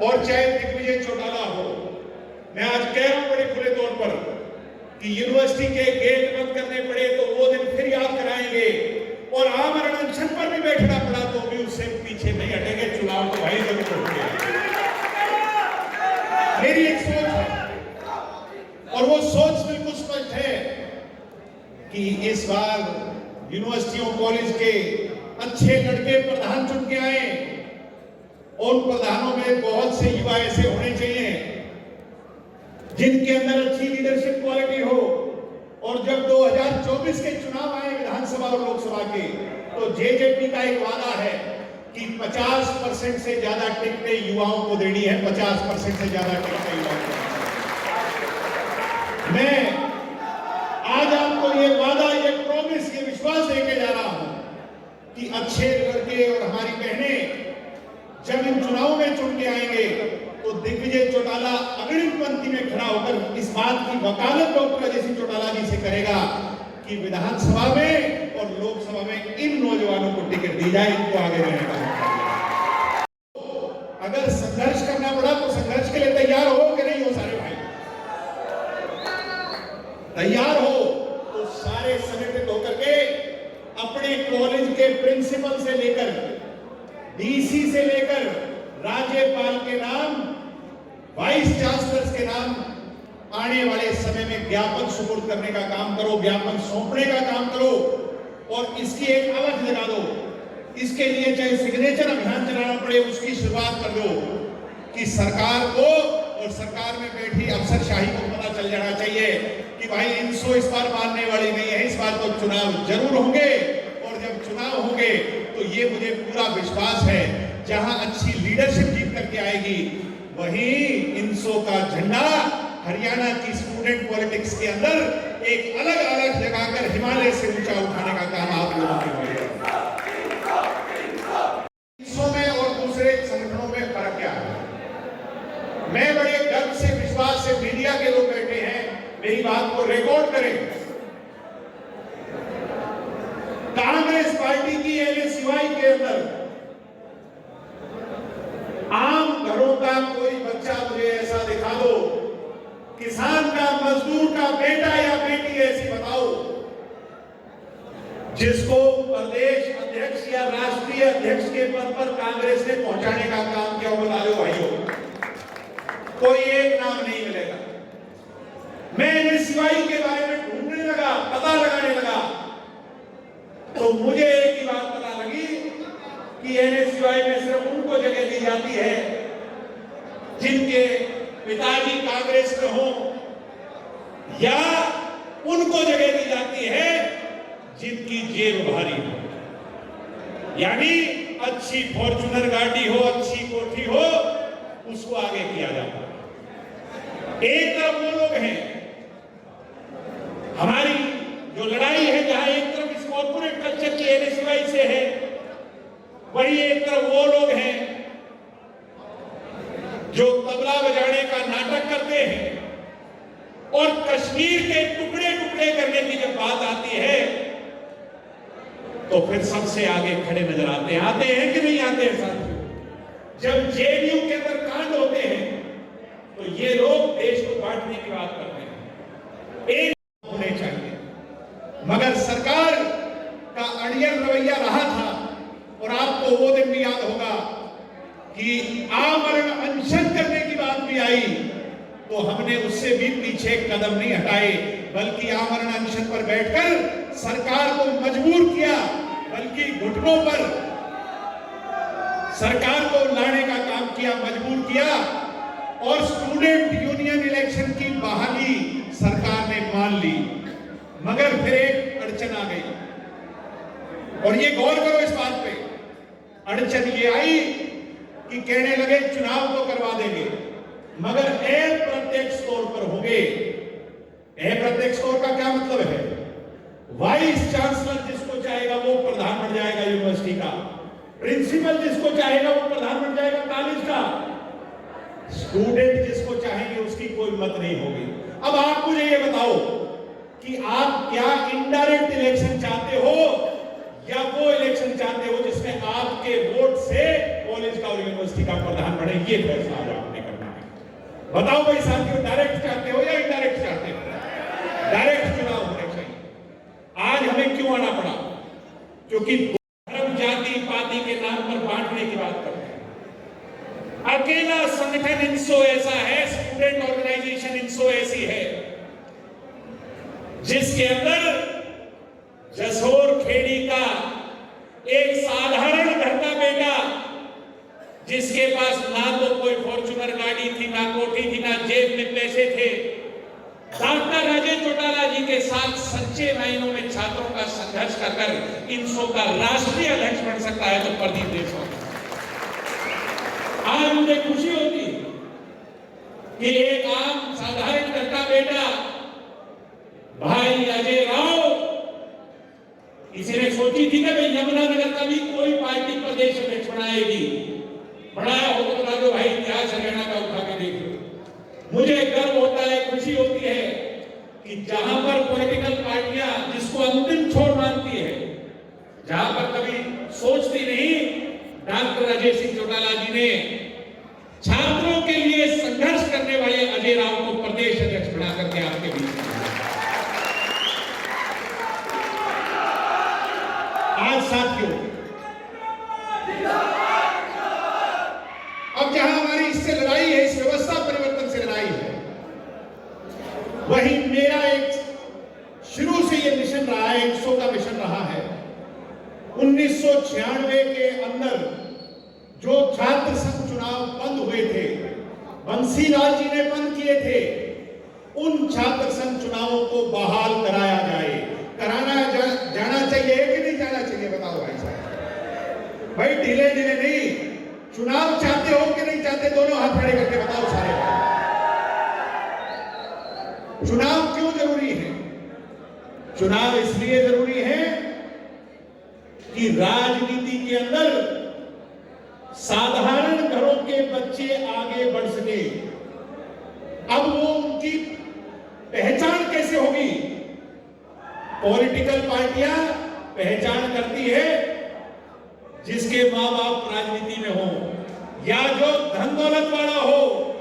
और चाहे दिग्विजय चौटाला हो। मैं आज कह रहा हूं बड़े खुले तौर पर कि यूनिवर्सिटी के गेट बंद करने पड़े तो वो दिन फिर याद कराएंगे, और आमरण अनशन पर भी बैठना पड़ा तो भी उससे पीछे नहीं हटेंगे। चुनाव तो भाई जरूर होंगे। मेरी एक सोच है और वो सोच बिल्कुल स्पष्ट है कि इस बार यूनिवर्सिटियों कॉलेज के अच्छे लड़के प्रधान चुन के आए, और उन प्रधानों में बहुत से युवा ऐसे होने चाहिए जिनके अंदर अच्छी लीडरशिप क्वालिटी हो। और जब 2024 के चुनाव आए विधानसभा और लोकसभा के, तो जेजेपी का एक वादा है कि 50% से ज्यादा टिकटें युवाओं को देनी है। 50% से ज्यादा टिकटें युवाओं को। मैं आज आपको ये वादा, ये प्रॉमिस, ये विश्वास देके जा रहा हूं कि अच्छे लड़के और हमारी बहनें जब इन चुनावों में चुन के आएंगे तो दिग्विजय चौटाला अग्रिम पंक्ति में खड़ा होकर इस बात की वकालत डॉक्टर अजय सिंह चौटाला जी से करेगा कि विधानसभा में और लोकसभा में इन नौजवानों को टिकट दी जाए, इनको आगे रहने का। अगर संघर्ष करना पड़ा तो संघर्ष के लिए तैयार हो कि नहीं हो सारे भाई? तैयार हो तो सारे संगठित होकर के अपने कॉलेज के प्रिंसिपल से लेकर डीसी से लेकर राज्यपाल के नाम, वाइस चांसलर्स के नाम आने वाले समय में ज्ञापन सुपुर्द करने का काम करो, ज्ञापन सौंपने का काम करो, और इसकी एक अवधि लगा दो। इसके लिए चाहे सिग्नेचर अभियान चलाना पड़े, उसकी शुरुआत कर दो कि सरकार को और सरकार में बैठी अफसरशाही को पता चल जाना चाहिए कि भाई इनसो इस बार मानने वाली नहीं है, इस बार तो चुनाव जरूर होंगे। और जब चुनाव होंगे तो ये मुझे पूरा विश्वास है, जहां अच्छी लीडरशिप जीत करके आएगी वहीं इनसो का झंडा हरियाणा की स्टूडेंट पॉलिटिक्स के अंदर एक अलग अलग लगाकर हिमालय से ऊंचा उठाने का काम आप लोगों के होगा। इनसो में और दूसरे संगठनों में फर्क क्या है? मैं बड़े गर्व से, विश्वास से, मीडिया के लोग बैठे हैं, मेरी बात को रिकॉर्ड करें। कांग्रेस पार्टी की एनएसयूआई के अंदर आम घरों का कोई बच्चा मुझे ऐसा दिखा दो, किसान का, मजदूर का बेटा या बेटी ऐसी बताओ जिसको प्रदेश अध्यक्ष या राष्ट्रीय अध्यक्ष के पद पर कांग्रेस ने पहुंचाने का काम किया, बता दो भाइयों। कोई एक नाम नहीं मिलेगा। मैं एनएसयूआई के बारे में ढूंढने लगा, पता लगाने लगा, तो मुझे एक ही बात पता लगी कि एनएसयूआई में सिर्फ उनको जगह दी जाती है जिनके पिताजी कांग्रेस में हो, या उनको जगह दी जाती है जिनकी जेब भारी हो। यानी अच्छी फॉर्च्यूनर गाड़ी हो, अच्छी कोठी हो, उसको आगे किया जाता है। एक तरफ वो लोग हैं, हमारी जो लड़ाई है, जहां एक तरफ इस कॉर्पोरेट कल्चर की एनएसयूआई से है, वही एक तरफ वो लोग हैं जो तबला बजाने का नाटक करते हैं, और कश्मीर के टुकड़े टुकड़े करने की जब बात आती है तो फिर सबसे आगे खड़े नजर आते हैं कि नहीं आते हैं साथियों? जब जेडीयू के अंदर कांड होते हैं तो ये लोग देश को बांटने की बात करते हैं। एक होने चाहिए, मगर सरकार का अड़ियल रवैया रहा था, और आपको वो दिन भी याद होगा कि आमरण अनशन करने की बात भी आई तो हमने उससे भी पीछे कदम नहीं हटाए, बल्कि आमरण अनशन पर बैठकर सरकार को मजबूर किया, बल्कि घुटनों पर सरकार को लाने का काम किया, मजबूर किया, और स्टूडेंट यूनियन इलेक्शन की बहाली सरकार ने मान ली। मगर फिर एक अड़चन आ गई, और ये गौर करो इस बात पे। अड़चन ये आई कि कहने लगे चुनाव तो करवा देंगे, मगर अप्रत्यक्ष तौर पर होंगे। अप्रत्यक्ष तौर का क्या मतलब है? वाइस चांसलर जिसको चाहेगा वो प्रधान बन जाएगा यूनिवर्सिटी का, प्रिंसिपल जिसको चाहेगा वो प्रधान बन जाएगा कॉलेज का, स्टूडेंट जिसको चाहेंगे उसकी कोई मत नहीं होगी। अब आप मुझे ये बताओ कि आप क्या इनडायरेक्ट इलेक्शन चाहते हो, या वो इलेक्शन चाहते हो जिसमें आपके वोट से कॉलेज का और यूनिवर्सिटी का प्रधान बने, ये फैसला आज आपने करना है। बताओ भाई साथियों, डायरेक्ट चाहते हो या इनडायरेक्ट चाहते हो? डायरेक्ट चुनाव होने चाहिए। आज हमें क्यों आना पड़ा? क्योंकि धर्म जाति पाति के नाम पर बांटने की बात करते हैं। अकेला संगठन इंसो ऐसा है, स्टूडेंट ऑर्गेनाइजेशन इंसो ऐसी है जिसके अंदर जसोर खेड़ी का एक साधारण घर का बेटा, जिसके पास ना तो कोई फॉर्च्यूनर गाड़ी थी, ना कोठी थी, ना जेब में पैसे थे, डॉक्टर अजय चौटाला जी के साथ सच्चे मायनों में छात्रों का संघर्ष कर इंसो का राष्ट्रीय अध्यक्ष बन सकता है, तो प्रदीप देशमुख। आज मुझे खुशी होती कि एक आम साधारण घर का बेटा भाई अजय राव, किसी ने सोची थी कि भाई यमुनानगर का भी कोई पार्टी प्रदेश अध्यक्ष बनाएगी, बनाया हो तो बता दो भाई, इतिहास हरियाणा का उठा के देख लो। मुझे गर्व होता है, खुशी होती है कि जहां पर पॉलिटिकल पार्टियां जिसको अंतिम छोर मानती है, जहां पर कभी सोचती नहीं, डॉक्टर अजय सिंह चौटाला जी ने छात्रों के लिए संघर्ष करने वाले अजय राव को प्रदेश अध्यक्ष बना करके आपके बीच में। आज साथियों, अब जहां हमारी इससे लड़ाई है, इस व्यवस्था परिवर्तन से लड़ाई है, वही मेरा एक शुरू से ये मिशन रहा है, इंसो का मिशन रहा है। 1996 के अंदर जो छात्र संघ चुनाव बंद हुए थे, बंसीलाल जी ने बंद किए थे, उन छात्र संघ चुनावों को बहाल कराया जाए। कराना जाना चाहिए कि नहीं जाना चाहिए? बताओ भाई साहब। भाई ढीले ढीले नहीं, चुनाव चाहते हो कि नहीं चाहते? दोनों हाथ खड़े करके बताओ सारे। चुनाव क्यों जरूरी है? चुनाव इसलिए जरूरी है कि राजनीति के अंदर साधारण घरों के बच्चे आगे बढ़ सके। अब वो उनकी पहचान कैसे होगी? पॉलिटिकल पार्टियां पहचान करती है जिसके मां बाप राजनीति में हो, या जो धन दौलत वाला हो,